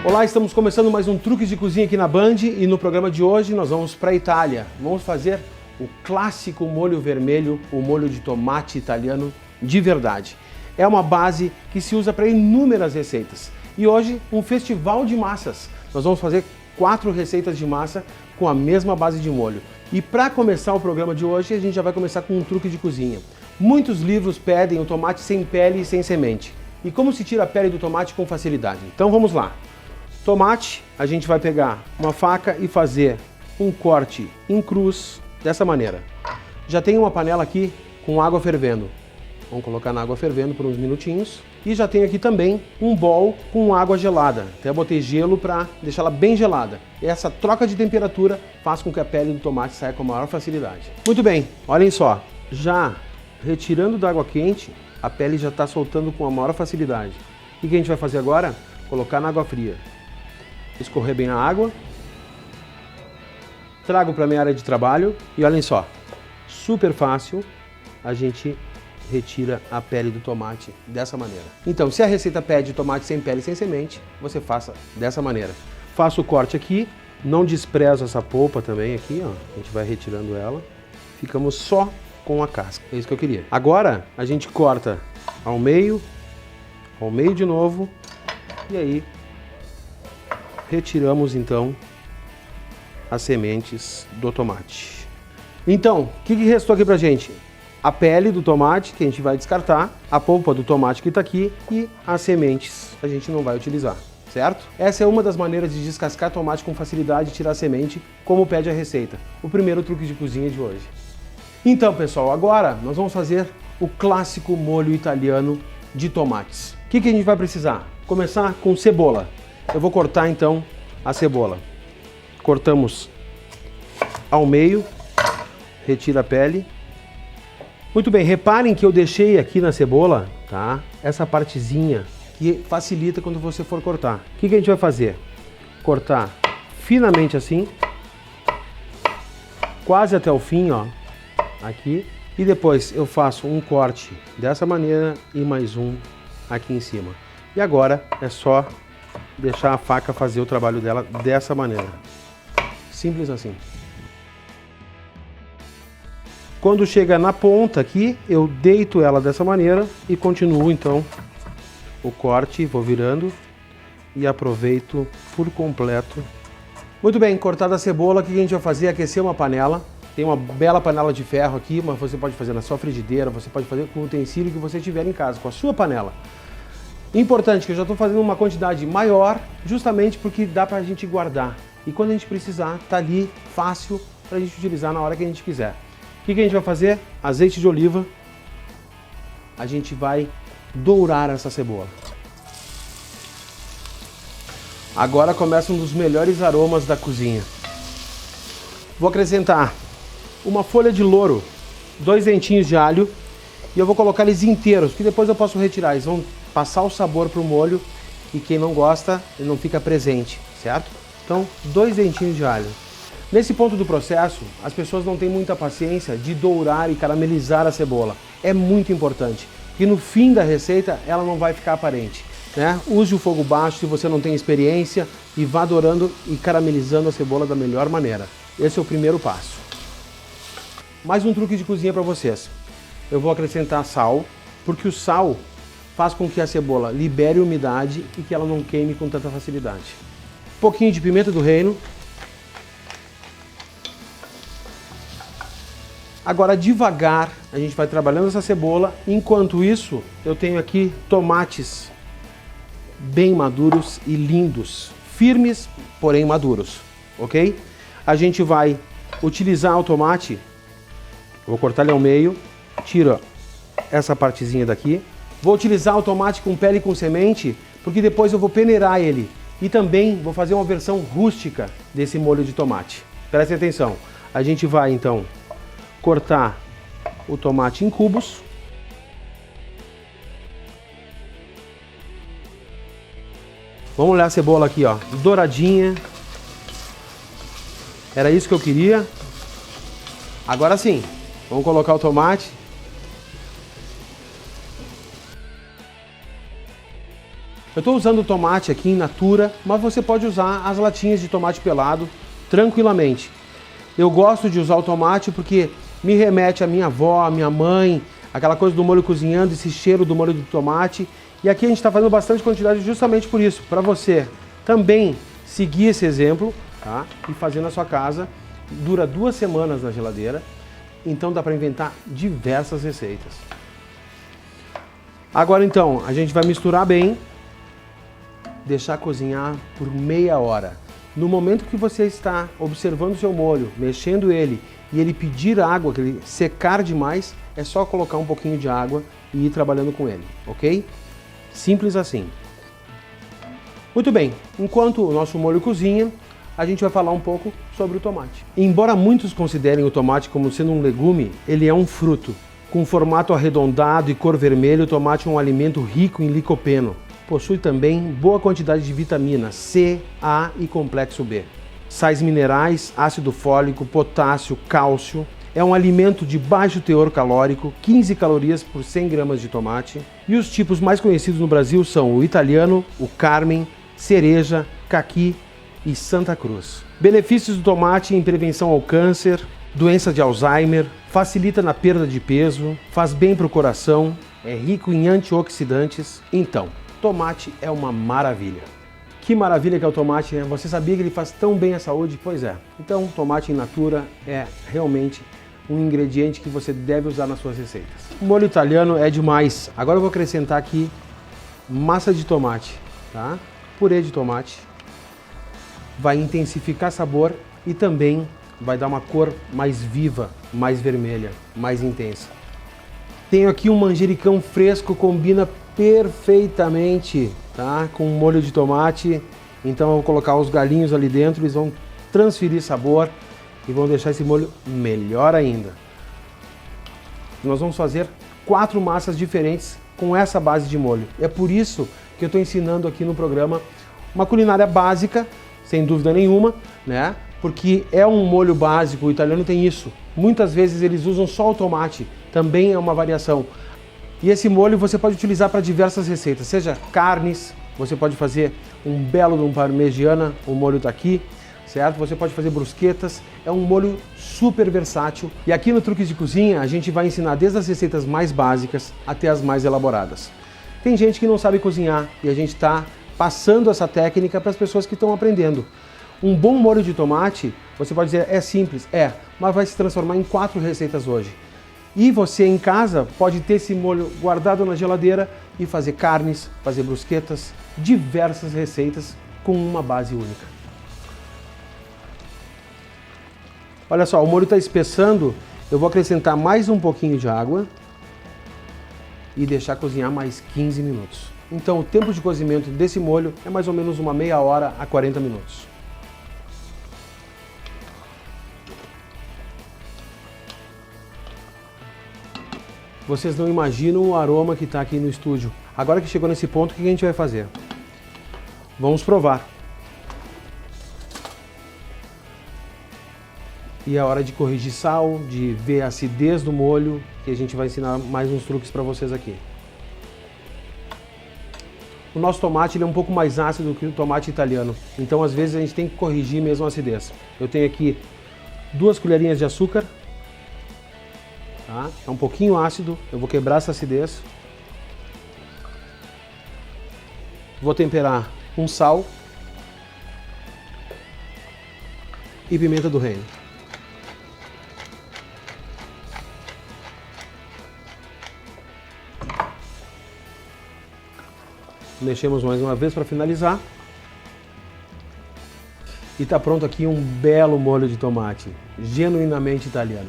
Olá, estamos começando mais um Truques de Cozinha aqui na Band e no programa de hoje nós vamos para a Itália. Vamos fazer o clássico molho vermelho, o molho de tomate italiano de verdade. É uma base que se usa para inúmeras receitas. E hoje, um festival de massas. Nós vamos fazer 4 receitas de massa com a mesma base de molho. E para começar o programa de hoje, a gente já vai começar com um truque de cozinha. Muitos livros pedem o tomate sem pele e sem semente. E como se tira a pele do tomate com facilidade? Então vamos lá. Tomate, a gente vai pegar uma faca e fazer um corte em cruz dessa maneira. Já tem uma panela aqui com água fervendo. Vamos colocar na água fervendo por uns minutinhos. E já tenho aqui também um bowl com água gelada. Até botei gelo para deixá-la bem gelada. E essa troca de temperatura faz com que a pele do tomate saia com a maior facilidade. Muito bem, olhem só. Já retirando da água quente, a pele já está soltando com a maior facilidade. O que a gente vai fazer agora? Colocar na água fria. Escorrer bem a água. Trago para minha área de trabalho e olhem só. Super fácil, a gente retira a pele do tomate dessa maneira. Então, se a receita pede tomate sem pele e sem semente, você faça dessa maneira. Faço o corte aqui, não desprezo essa polpa também aqui, ó. A gente vai retirando ela. Ficamos só com a casca. É isso que eu queria. Agora, a gente corta ao meio de novo, e aí retiramos então as sementes do tomate. Então, o que restou aqui pra gente? A pele do tomate, que a gente vai descartar, a polpa do tomate que está aqui e as sementes a gente não vai utilizar, certo? Essa é uma das maneiras de descascar tomate com facilidade e tirar a semente, como pede a receita. O primeiro truque de cozinha de hoje. Então, pessoal, agora nós vamos fazer o clássico molho italiano de tomates. O que a gente vai precisar? Começar com cebola. Eu vou cortar então a cebola. Cortamos ao meio, retira a pele. Muito bem, reparem que eu deixei aqui na cebola, tá? Essa partezinha que facilita quando você for cortar. O que a gente vai fazer? Cortar finamente assim, quase até o fim, ó, aqui. E depois eu faço um corte dessa maneira e mais um aqui em cima. E agora é só deixar a faca fazer o trabalho dela dessa maneira. Simples assim. Quando chega na ponta aqui, eu deito ela dessa maneira e continuo então o corte, vou virando e aproveito por completo. Muito bem, cortada a cebola, o que a gente vai fazer? Aquecer uma panela. Tem uma bela panela de ferro aqui, mas você pode fazer na sua frigideira, você pode fazer com o utensílio que você tiver em casa, com a sua panela. Importante que eu já estou fazendo uma quantidade maior, justamente porque dá para a gente guardar. E quando a gente precisar, tá ali fácil para a gente utilizar na hora que a gente quiser. O que a gente vai fazer? Azeite de oliva. A gente vai dourar essa cebola. Agora começa um dos melhores aromas da cozinha. Vou acrescentar uma folha de louro, 2 dentinhos de alho e eu vou colocar eles inteiros, que depois eu posso retirar. Eles vão passar o sabor para o molho e quem não gosta, ele não fica presente, certo? Então, 2 dentinhos de alho. Nesse ponto do processo, as pessoas não têm muita paciência de dourar e caramelizar a cebola. É muito importante, porque no fim da receita ela não vai ficar aparente, né? Use o fogo baixo se você não tem experiência e vá dourando e caramelizando a cebola da melhor maneira. Esse é o primeiro passo. Mais um truque de cozinha para vocês. Eu vou acrescentar sal, porque o sal faz com que a cebola libere umidade e que ela não queime com tanta facilidade. Um pouquinho de pimenta do reino. Agora devagar a gente vai trabalhando essa cebola. Enquanto isso, eu tenho aqui tomates bem maduros e lindos. Firmes, porém maduros, ok? A gente vai utilizar o tomate. Vou cortar ele ao meio. Tiro essa partezinha daqui. Vou utilizar o tomate com pele e com semente, porque depois eu vou peneirar ele. E também vou fazer uma versão rústica desse molho de tomate. Prestem atenção. A gente vai então cortar o tomate em cubos. Vamos olhar a cebola aqui, ó, douradinha. Era isso que eu queria. Agora sim, vamos colocar o tomate. Eu estou usando o tomate aqui in natura, mas você pode usar as latinhas de tomate pelado tranquilamente. Eu gosto de usar o tomate porque me remete à minha avó, à minha mãe, aquela coisa do molho cozinhando, esse cheiro do molho de tomate. E aqui a gente está fazendo bastante quantidade justamente por isso, para você também seguir esse exemplo, tá? E fazer na sua casa. Dura 2 semanas na geladeira, então dá para inventar diversas receitas. Agora então, a gente vai misturar bem, deixar cozinhar por meia hora. No momento que você está observando o seu molho, mexendo ele e ele pedir água, que ele secar demais, é só colocar um pouquinho de água e ir trabalhando com ele, ok? Simples assim. Muito bem, enquanto o nosso molho cozinha, a gente vai falar um pouco sobre o tomate. Embora muitos considerem o tomate como sendo um legume, ele é um fruto. Com formato arredondado e cor vermelha, o tomate é um alimento rico em licopeno. Possui também boa quantidade de vitamina C, A e complexo B. Sais minerais, ácido fólico, potássio, cálcio. É um alimento de baixo teor calórico, 15 calorias por 100 gramas de tomate. E os tipos mais conhecidos no Brasil são o italiano, o Carmen, cereja, caqui e Santa Cruz. Benefícios do tomate em prevenção ao câncer, doença de Alzheimer, facilita na perda de peso, faz bem para o coração, é rico em antioxidantes. Então, tomate é uma maravilha. Que maravilha que é o tomate, né? Você sabia que ele faz tão bem à saúde? Pois é. Então, tomate in natura é realmente um ingrediente que você deve usar nas suas receitas. O molho italiano é demais. Agora eu vou acrescentar aqui massa de tomate, tá? Purê de tomate. Vai intensificar sabor e também vai dar uma cor mais viva, mais vermelha, mais intensa. Tenho aqui um manjericão fresco, combina perfeitamente, tá? Com molho de tomate. Então eu vou colocar os galinhos ali dentro, eles vão transferir sabor e vão deixar esse molho melhor ainda. Nós vamos fazer 4 massas diferentes com essa base de molho. É por isso que eu estou ensinando aqui no programa uma culinária básica, sem dúvida nenhuma, né? Porque é um molho básico, o italiano tem isso. Muitas vezes eles usam só o tomate, também é uma variação. E esse molho você pode utilizar para diversas receitas, seja carnes, você pode fazer um belo de um parmegiana, o molho tá aqui, certo? Você pode fazer brusquetas, é um molho super versátil. E aqui no Truques de Cozinha a gente vai ensinar desde as receitas mais básicas até as mais elaboradas. Tem gente que não sabe cozinhar e a gente está passando essa técnica para as pessoas que estão aprendendo. Um bom molho de tomate, você pode dizer, é simples, mas vai se transformar em 4 receitas hoje. E você em casa pode ter esse molho guardado na geladeira e fazer carnes, fazer brusquetas, diversas receitas com uma base única. Olha só, o molho está espessando, eu vou acrescentar mais um pouquinho de água e deixar cozinhar mais 15 minutos. Então o tempo de cozimento desse molho é mais ou menos uma meia hora a 40 minutos. Vocês não imaginam o aroma que está aqui no estúdio. Agora que chegou nesse ponto, o que a gente vai fazer? Vamos provar. E é hora de corrigir sal, de ver a acidez do molho, que a gente vai ensinar mais uns truques para vocês aqui. O nosso tomate ele é um pouco mais ácido do que o tomate italiano, então às vezes a gente tem que corrigir mesmo a acidez. Eu tenho aqui 2 colherinhas de açúcar, tá? É um pouquinho ácido, eu vou quebrar essa acidez. Vou temperar com sal e pimenta do reino. Mexemos mais uma vez para finalizar. E está pronto aqui um belo molho de tomate, genuinamente italiano.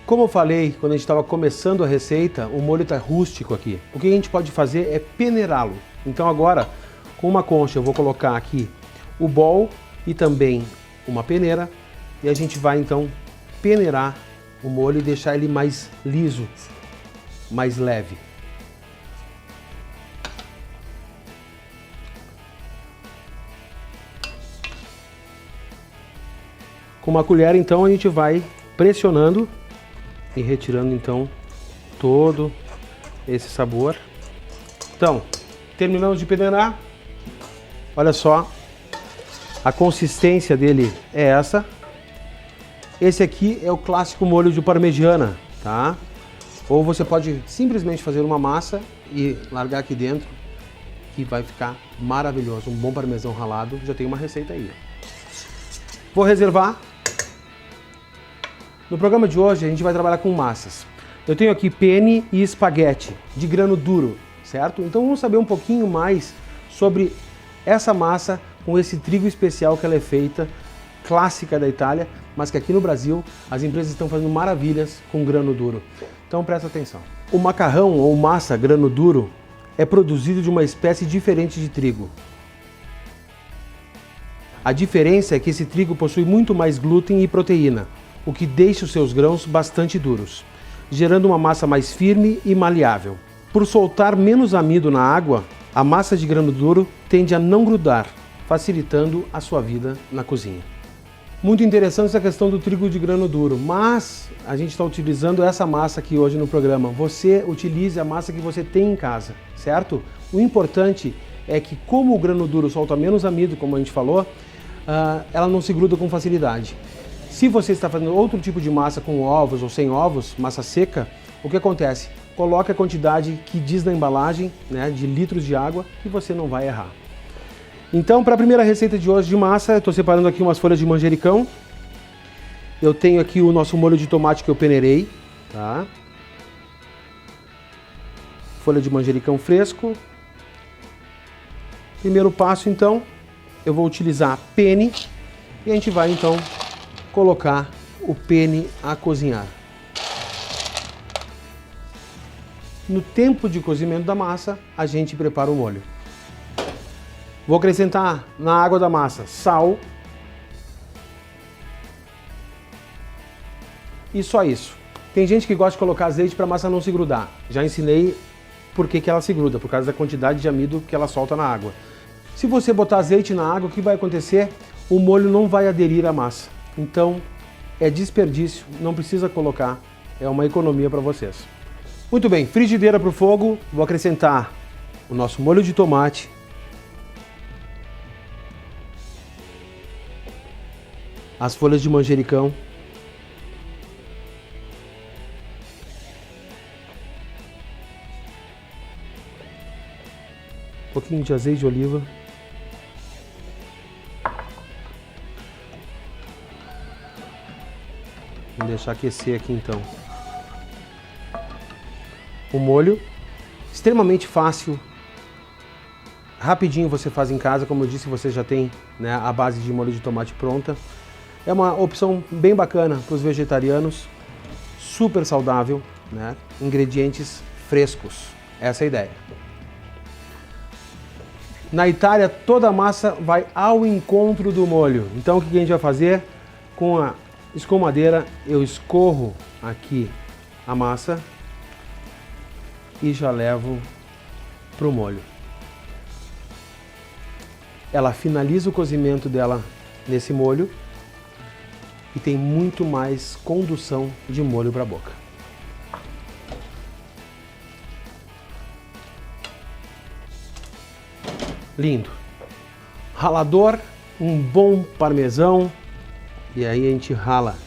Como eu falei quando a gente estava começando a receita, o molho está rústico aqui. O que a gente pode fazer é peneirá-lo. Então agora, com uma concha, eu vou colocar aqui o bowl e também uma peneira. E a gente vai então peneirar o molho e deixar ele mais liso, mais leve. Com uma colher então a gente vai pressionando e retirando então todo esse sabor. Então, terminamos de peneirar. Olha só, a consistência dele é essa. Esse aqui é o clássico molho de parmegiana, tá? Ou você pode simplesmente fazer uma massa e largar aqui dentro, que vai ficar maravilhoso. Um bom parmesão ralado, já tem uma receita aí. Vou reservar. No programa de hoje a gente vai trabalhar com massas. Eu tenho aqui penne e espaguete de grano duro, certo? Então vamos saber um pouquinho mais sobre essa massa com esse trigo especial que ela é feita, clássica da Itália, mas que aqui no Brasil as empresas estão fazendo maravilhas com grano duro. Então presta atenção. O macarrão ou massa grano duro é produzido de uma espécie diferente de trigo. A diferença é que esse trigo possui muito mais glúten e proteína, o que deixa os seus grãos bastante duros, gerando uma massa mais firme e maleável. Por soltar menos amido na água, a massa de grano duro tende a não grudar, facilitando a sua vida na cozinha. Muito interessante essa questão do trigo de grano duro, mas a gente está utilizando essa massa aqui hoje no programa. Você utilize a massa que você tem em casa, certo? O importante é que, como o grano duro solta menos amido, como a gente falou, ela não se gruda com facilidade. Se você está fazendo outro tipo de massa com ovos ou sem ovos, massa seca, o que acontece? Coloque a quantidade que diz na embalagem, né, de litros de água, e você não vai errar. Então, para a primeira receita de hoje de massa, eu estou separando aqui umas folhas de manjericão. Eu tenho aqui o nosso molho de tomate que eu peneirei, tá? Folha de manjericão fresco. Primeiro passo, então, eu vou utilizar penne e a gente vai, então, colocar o penne a cozinhar. No tempo de cozimento da massa, a gente prepara o molho. Vou acrescentar na água da massa sal e só isso. Tem gente que gosta de colocar azeite para a massa não se grudar. Já ensinei por que ela se gruda, por causa da quantidade de amido que ela solta na água. Se você botar azeite na água, o que vai acontecer? O molho não vai aderir à massa. Então, é desperdício, não precisa colocar, é uma economia para vocês. Muito bem, frigideira para o fogo, vou acrescentar o nosso molho de tomate, as folhas de manjericão, um pouquinho de azeite de oliva, vou deixar aquecer aqui então. O molho, extremamente fácil, rapidinho você faz em casa, como eu disse, você já tem, né, a base de molho de tomate pronta. É uma opção bem bacana para os vegetarianos, super saudável, né? Ingredientes frescos, essa é a ideia. Na Itália, toda a massa vai ao encontro do molho. Então o que a gente vai fazer? Com a escumadeira eu escorro aqui a massa e já levo para o molho. Ela finaliza o cozimento dela nesse molho e tem muito mais condução de molho para a boca. Lindo. Ralador, um bom parmesão, e aí a gente rala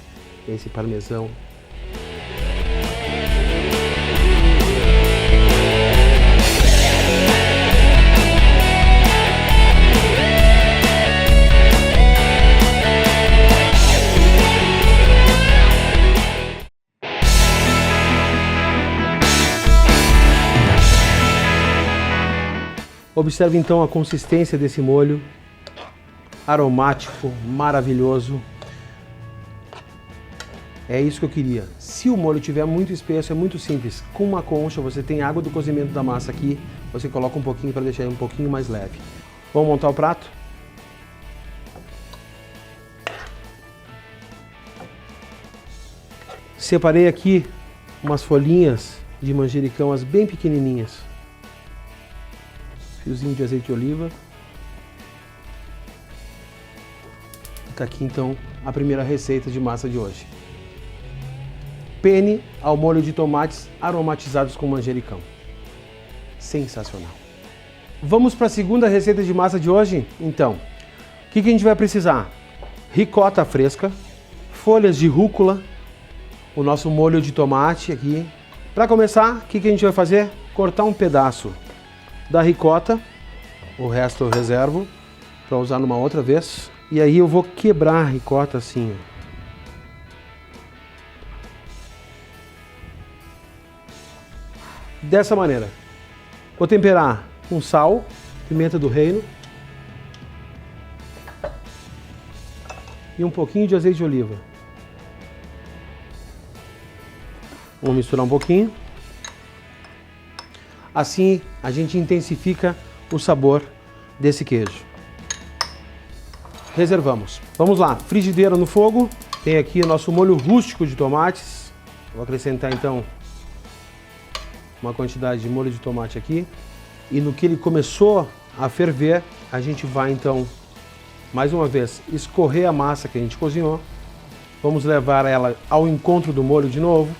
esse parmesão. Observe então a consistência desse molho, aromático, maravilhoso. É isso que eu queria. Se o molho estiver muito espesso, é muito simples. Com uma concha, você tem água do cozimento da massa aqui, você coloca um pouquinho para deixar ele um pouquinho mais leve. Vamos montar o prato? Separei aqui umas folhinhas de manjericão, as bem pequenininhas. Fiozinho de azeite de oliva. Está aqui então a primeira receita de massa de hoje. Penne ao molho de tomates aromatizados com manjericão. sensacional. Vamos para a segunda receita de massa de hoje? Então, o que a gente vai precisar? Ricota fresca, folhas de rúcula, o nosso molho de tomate aqui. Para começar, o que a gente vai fazer? Cortar um pedaço da ricota, o resto eu reservo para usar numa outra vez. E aí eu vou quebrar a ricota assim, ó. Dessa maneira. Vou temperar com sal, pimenta do reino e um pouquinho de azeite de oliva. Vamos misturar um pouquinho. Assim a gente intensifica o sabor desse queijo. Reservamos. Vamos lá, frigideira no fogo. Tem aqui o nosso molho rústico de tomates. Vou acrescentar então uma quantidade de molho de tomate aqui. E no que ele começou a ferver, a gente vai então, mais uma vez, escorrer a massa que a gente cozinhou. Vamos levar ela ao encontro do molho de novo.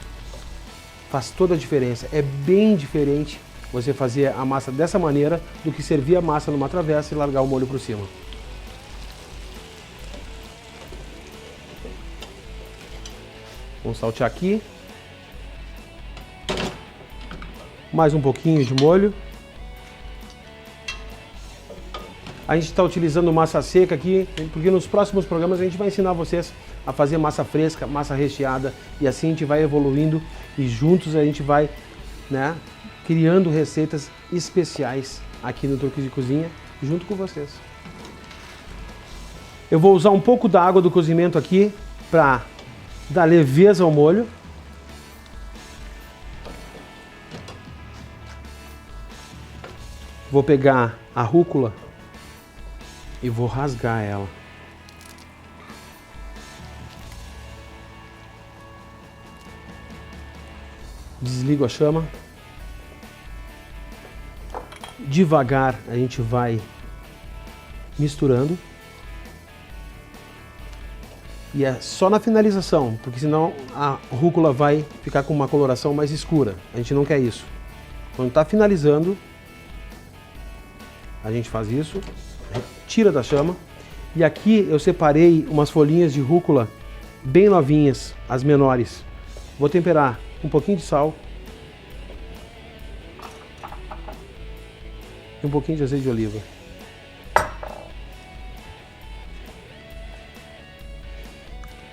Faz toda a diferença. É bem diferente você fazer a massa dessa maneira do que servir a massa numa travessa e largar o molho por cima. Vamos saltear aqui. Mais um pouquinho de molho. A gente está utilizando massa seca aqui, porque nos próximos programas a gente vai ensinar vocês a fazer massa fresca, massa recheada, e assim a gente vai evoluindo e juntos a gente vai, né, criando receitas especiais aqui no Truques de Cozinha, junto com vocês. Eu vou usar um pouco da água do cozimento aqui para dar leveza ao molho. Vou pegar a rúcula e vou rasgar ela. Desligo a chama. Devagar a gente vai misturando. E é só na finalização, porque senão a rúcula vai ficar com uma coloração mais escura. A gente não quer isso. Quando está finalizando, a gente faz isso, tira da chama. E aqui eu separei umas folhinhas de rúcula bem novinhas, as menores. Vou temperar um pouquinho de sal e um pouquinho de azeite de oliva.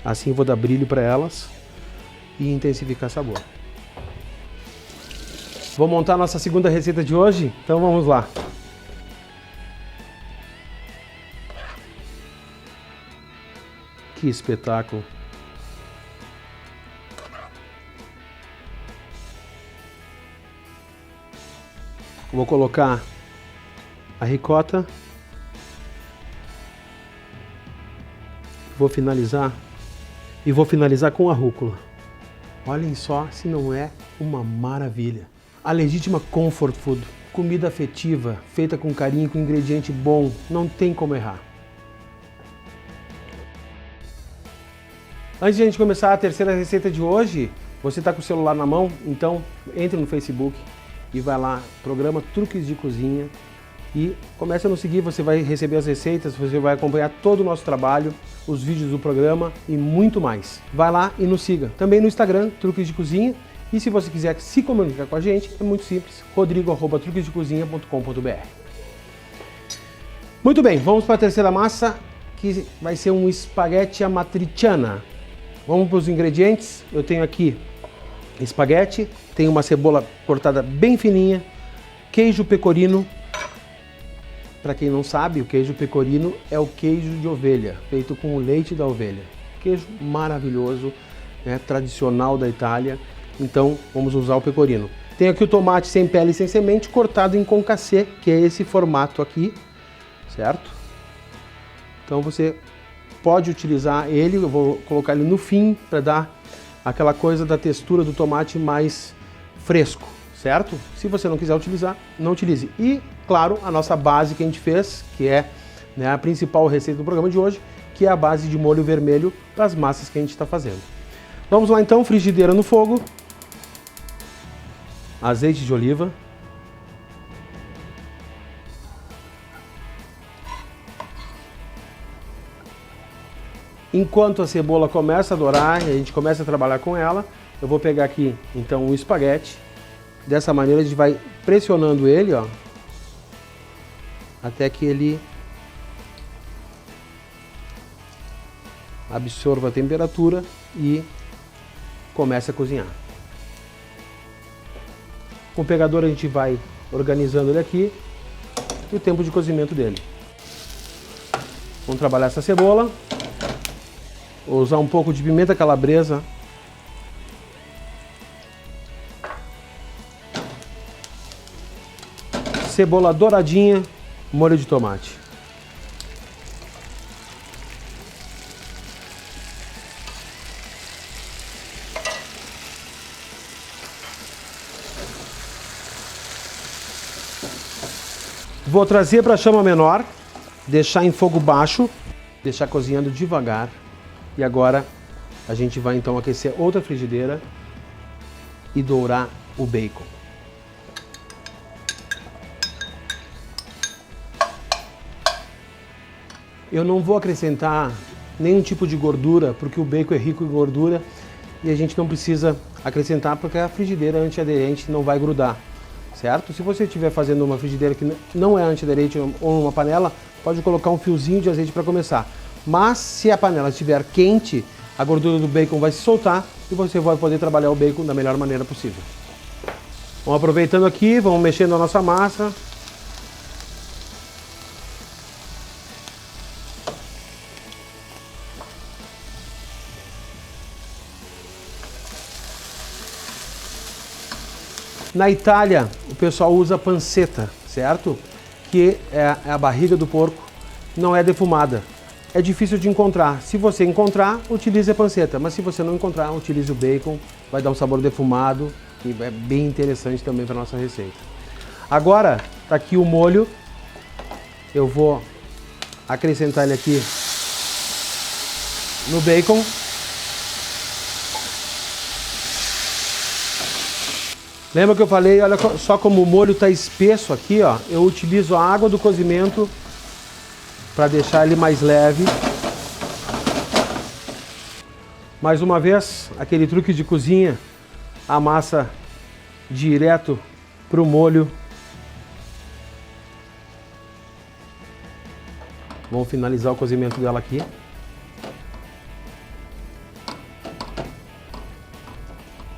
Assim eu vou dar brilho para elas e intensificar sabor. Vou montar a nossa segunda receita de hoje, então vamos lá. Que espetáculo! Vou colocar a ricota. Vou finalizar. E vou finalizar com a rúcula. Olhem só se não é uma maravilha. A legítima comfort food. Comida afetiva, feita com carinho, com ingrediente bom. Não tem como errar. Antes de a gente começar a terceira receita de hoje, você está com o celular na mão, então entre no Facebook e vai lá, programa Truques de Cozinha e comece a nos seguir, você vai receber as receitas, você vai acompanhar todo o nosso trabalho, os vídeos do programa e muito mais. Vai lá e nos siga. Também no Instagram, Truques de Cozinha, e se você quiser se comunicar com a gente, é muito simples, rodrigo@truquesdecozinha.com.br. Muito bem, vamos para a terceira massa, que vai ser um espaguete amatriciana. Vamos para os ingredientes. Eu tenho aqui espaguete, tenho uma cebola cortada bem fininha, queijo pecorino. Para quem não sabe, o queijo pecorino é o queijo de ovelha, feito com o leite da ovelha. Queijo maravilhoso, tradicional da Itália. Então vamos usar o pecorino. Tenho aqui o tomate sem pele e sem semente, cortado em concassê, que é esse formato aqui, certo? Então você pode utilizar ele, eu vou colocar ele no fim para dar aquela coisa da textura do tomate mais fresco, certo? Se você não quiser utilizar, não utilize. E, claro, a nossa base que a gente fez, que é a principal receita do programa de hoje, que é a base de molho vermelho para as massas que a gente está fazendo. Vamos lá então, frigideira no fogo, azeite de oliva, Enquanto a cebola começa a dourar e a gente começa a trabalhar com ela, eu vou pegar aqui então o espaguete. Dessa maneira a gente vai pressionando ele, ó, até que ele absorva a temperatura e comece a cozinhar. Com o pegador a gente vai organizando ele aqui e o tempo de cozimento dele. Vamos trabalhar essa cebola. Vou usar um pouco de pimenta calabresa. Cebola douradinha, molho de tomate. Vou trazer para a chama menor, deixar em fogo baixo, deixar cozinhando devagar. E agora a gente vai então aquecer outra frigideira e dourar o bacon. Eu não vou acrescentar nenhum tipo de gordura, porque o bacon é rico em gordura e a gente não precisa acrescentar porque a frigideira antiaderente não vai grudar, certo? Se você estiver fazendo uma frigideira que não é antiaderente ou uma panela, pode colocar um fiozinho de azeite para começar. Mas se a panela estiver quente, a gordura do bacon vai se soltar e você vai poder trabalhar o bacon da melhor maneira possível. Vamos aproveitando aqui, vamos mexendo a nossa massa. Na Itália, o pessoal usa panceta, certo? Que é a barriga do porco, não é defumada. É difícil de encontrar. Se você encontrar, utilize a panceta. Mas se você não encontrar, utilize o bacon. Vai dar um sabor defumado e é bem interessante também para a nossa receita. Agora, tá aqui o molho. Eu vou acrescentar ele aqui no bacon. Lembra que eu falei, olha só como o molho está espesso aqui, ó. Eu utilizo a água do cozimento para deixar ele mais leve. Mais uma vez, aquele truque de cozinha, a massa direto para o molho. Vamos finalizar o cozimento dela aqui.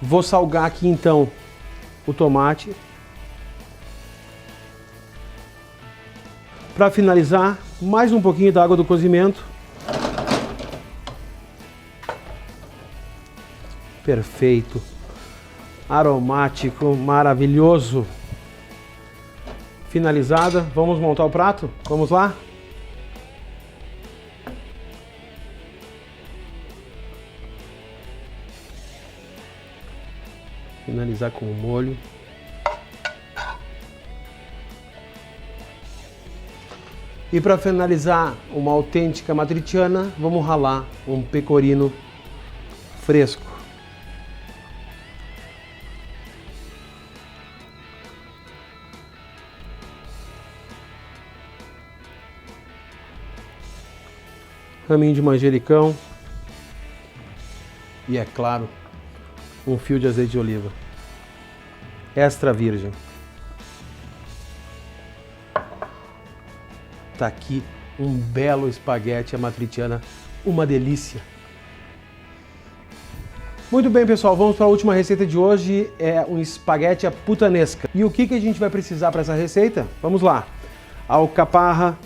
Vou salgar aqui então o tomate. Para finalizar, mais um pouquinho da água do cozimento. Perfeito. Aromático, maravilhoso. Finalizada, vamos montar o prato? Vamos lá? Finalizar com o molho. E para finalizar uma autêntica matriciana, vamos ralar um pecorino fresco. Raminho de manjericão. E é claro, um fio de azeite de oliva. Extra virgem. Tá aqui um belo espaguete amatriciana, uma delícia. Muito bem, pessoal, vamos para a última receita de hoje, é um espaguete à putanesca. E o que a gente vai precisar para essa receita? Vamos lá. Alcaparra,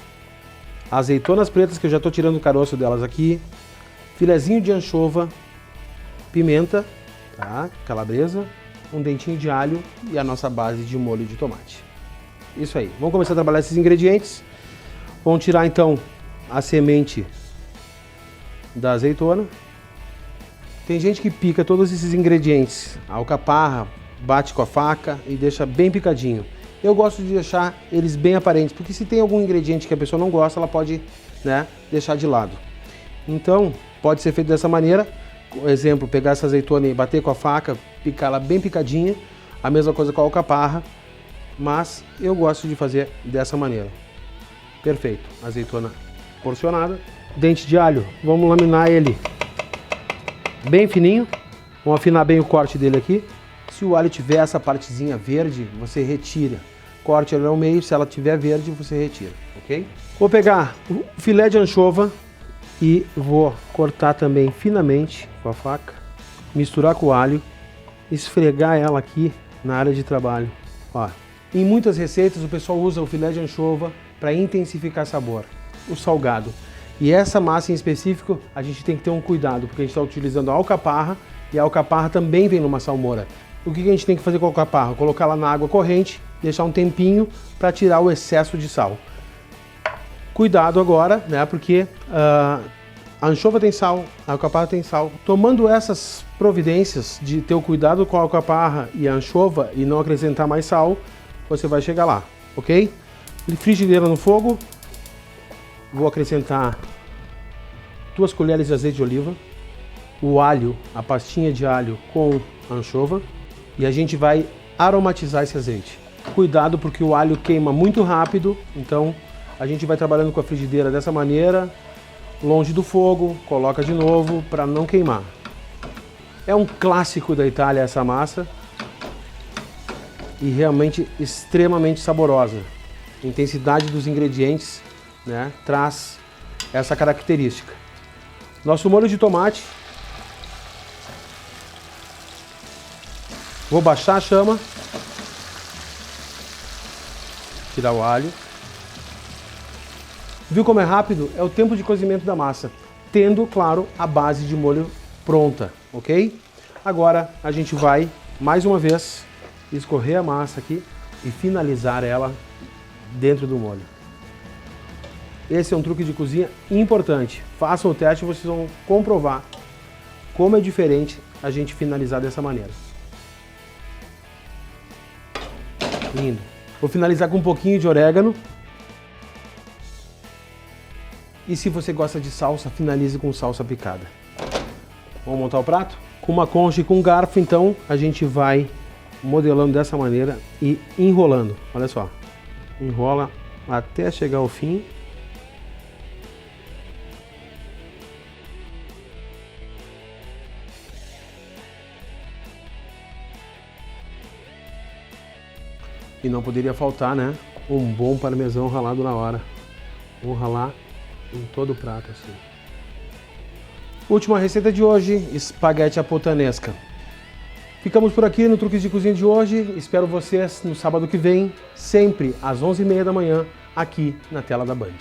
azeitonas pretas, que eu já estou tirando o caroço delas aqui, filezinho de anchova, pimenta, tá? Calabresa, um dentinho de alho e a nossa base de molho de tomate. Isso aí. Vamos começar a trabalhar esses ingredientes. Vamos tirar então a semente da azeitona. Tem gente que pica todos esses ingredientes, a alcaparra, bate com a faca e deixa bem picadinho. Eu gosto de deixar eles bem aparentes, porque se tem algum ingrediente que a pessoa não gosta, ela pode, né, deixar de lado. Então, pode ser feito dessa maneira. Por exemplo, pegar essa azeitona e bater com a faca, picar ela bem picadinha. A mesma coisa com a alcaparra, mas eu gosto de fazer dessa maneira. Perfeito. Azeitona porcionada. dente de alho, vamos laminar ele bem fininho. Vamos afinar bem o corte dele aqui. Se o alho tiver essa partezinha verde, você retira. Corte ela ao meio, se ela tiver verde, você retira, ok? Vou pegar o filé de anchova e vou cortar também finamente com a faca. Misturar com o alho, esfregar ela aqui na área de trabalho. Ó, em muitas receitas o pessoal usa o filé de anchova para intensificar sabor, o salgado. E essa massa em específico a gente tem que ter um cuidado, porque a gente está utilizando a alcaparra e a alcaparra também vem numa salmoura. O que a gente tem que fazer com a alcaparra? Colocar ela na água corrente, deixar um tempinho para tirar o excesso de sal. Cuidado agora, né? Porque a anchova tem sal, a alcaparra tem sal. Tomando essas providências de ter o cuidado com a alcaparra e a anchova e não acrescentar mais sal, você vai chegar lá, ok? Frigideira no fogo. Vou acrescentar 2 colheres de azeite de oliva, o alho, a pastinha de alho com a anchova, e a gente vai aromatizar esse azeite. Cuidado porque o alho queima muito rápido, então a gente vai trabalhando com a frigideira dessa maneira, longe do fogo, coloca de novo para não queimar. É um clássico da Itália essa massa e realmente extremamente saborosa. A intensidade dos ingredientes, né, traz essa característica. Nosso molho de tomate. Vou baixar a chama. Tirar o alho. Viu como é rápido? É o tempo de cozimento da massa, tendo, claro, a base de molho pronta, ok? Agora a gente vai, mais uma vez, escorrer a massa aqui e finalizar ela dentro do molho. Esse é um truque de cozinha importante. Façam o teste e vocês vão comprovar como é diferente a gente finalizar dessa maneira. Lindo. Vou finalizar com um pouquinho de orégano. E se você gosta de salsa, finalize com salsa picada. Vamos montar o prato? Com uma concha e com um garfo, então, a gente vai modelando dessa maneira e enrolando. Olha só. Enrola até chegar ao fim. E não poderia faltar, né? Um bom parmesão ralado na hora. Vou ralar em todo o prato assim. Última receita de hoje, espaguete à puttanesca. Ficamos por aqui no Truques de Cozinha de hoje. Espero vocês no sábado que vem, sempre às 11h30 da manhã, aqui na tela da Band.